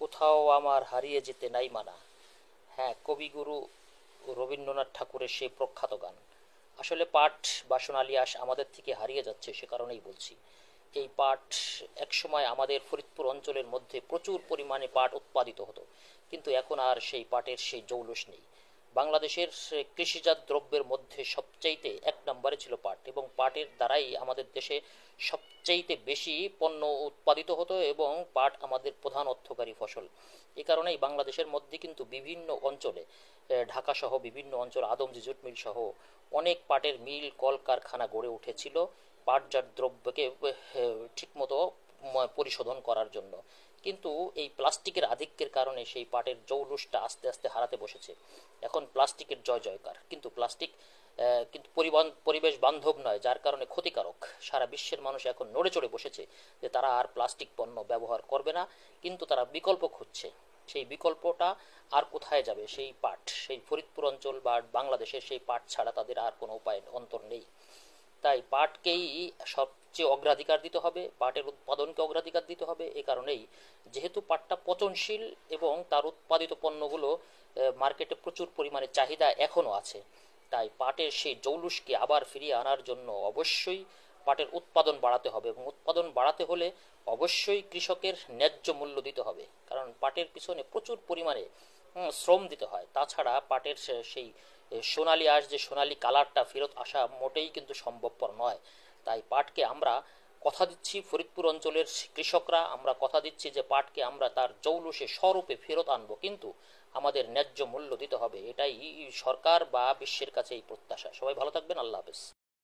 কোথাও আমার হারিয়ে যেতে নাই মানা। হ্যাঁ, কবিগুরু রবীন্দ্রনাথ ঠাকুরের সেই প্রখ্যাত গান। আসলে পাট বা সোনালি আঁশ আমাদের থেকে হারিয়ে যাচ্ছে, সে কারণেই বলছি। এই পাট একসময় আমাদের ফরিদপুর অঞ্চলের মধ্যে প্রচুর পরিমাণে পাট উৎপাদিত হতো, কিন্তু এখন আর সেই পাটের সেই জৌলুস নেই। বাংলাদেশের কৃষিজাত দ্রব্যের মধ্যে সবচাইতে এক নম্বরে ছিল পাট, এবং পাটের দ্বারাই আমাদের দেশে সবচাইতে বেশি পণ্য উৎপাদিত হতো, এবং পাট আমাদের প্রধান অর্থকারী ফসল। এ কারণেই বাংলাদেশের মধ্যে কিন্তু বিভিন্ন অঞ্চলে, ঢাকা সহ বিভিন্ন অঞ্চল, আদমজি জুট মিল সহ অনেক পাটের মিল কলকারখানা গড়ে উঠেছিল পাটজাত দ্রব্যকে ঠিকমতো পরিশোধন করার জন্য। কিন্তু এই প্লাস্টিকের আধিক্যের কারণে সেই পাটের জৌলুসটা আস্তে আস্তে হারাতে বসেছে। এখন প্লাস্টিকের জয় জয়কার, কিন্তু প্লাস্টিক কিন্তু পরিবেশ বান্ধব নয়, যার কারণে ক্ষতিকারক। সারা বিশ্বের মানুষ এখন নড়ে চড়ে বসেছে যে তারা আর প্লাস্টিক পণ্য ব্যবহার করবে না, কিন্তু তারা বিকল্প খুঁজছে। সেই বিকল্পটা আর কোথায় যাবে? সেই পাট, সেই ফরিদপুর অঞ্চল বা বাংলাদেশের সেই পাট ছাড়া তাদের আর কোনো উপায় অন্তর নেই। তাই পাটকেই সবচেয়ে অগ্রাধিকার দিতে হবে, পাটের উৎপাদনকে অগ্রাধিকার দিতে হবে। এ কারণেই, যেহেতু পাটটা পচনশীল এবং তার উৎপাদিত পণ্যগুলো মার্কেটে প্রচুর পরিমাণে চাহিদা এখনও আছে, তাই পাটের সেই জৌলুসকে আবার ফিরিয়ে আনার জন্য অবশ্যই পাটের উৎপাদন বাড়াতে হবে, এবং উৎপাদন বাড়াতে হলে অবশ্যই কৃষকের ন্যায্য মূল্য দিতে হবে, কারণ পাটের পিছনে প্রচুর পরিমাণে শ্রম দিতে হয়। তাছাড়া পাটের সেই সোনালি আঁশ, যে সোনালি কালারটা ফেরত আসা মোটেই কিন্তু সম্ভবপর নয়। তাই পাটকে আমরা কথা দিচ্ছি, ফরিদপুর অঞ্চলের কৃষকরা আমরা কথা দিচ্ছি যে পাটকে আমরা তার জৌলুসে স্বরূপে ফেরত আনবো, কিন্তু আমাদের ন্যায্য মূল্য দিতে হবে। এটাই সরকার বা বিশ্বের কাছে এই প্রত্যাশা। সবাই ভালো থাকবেন। আল্লাহ হাফেজ।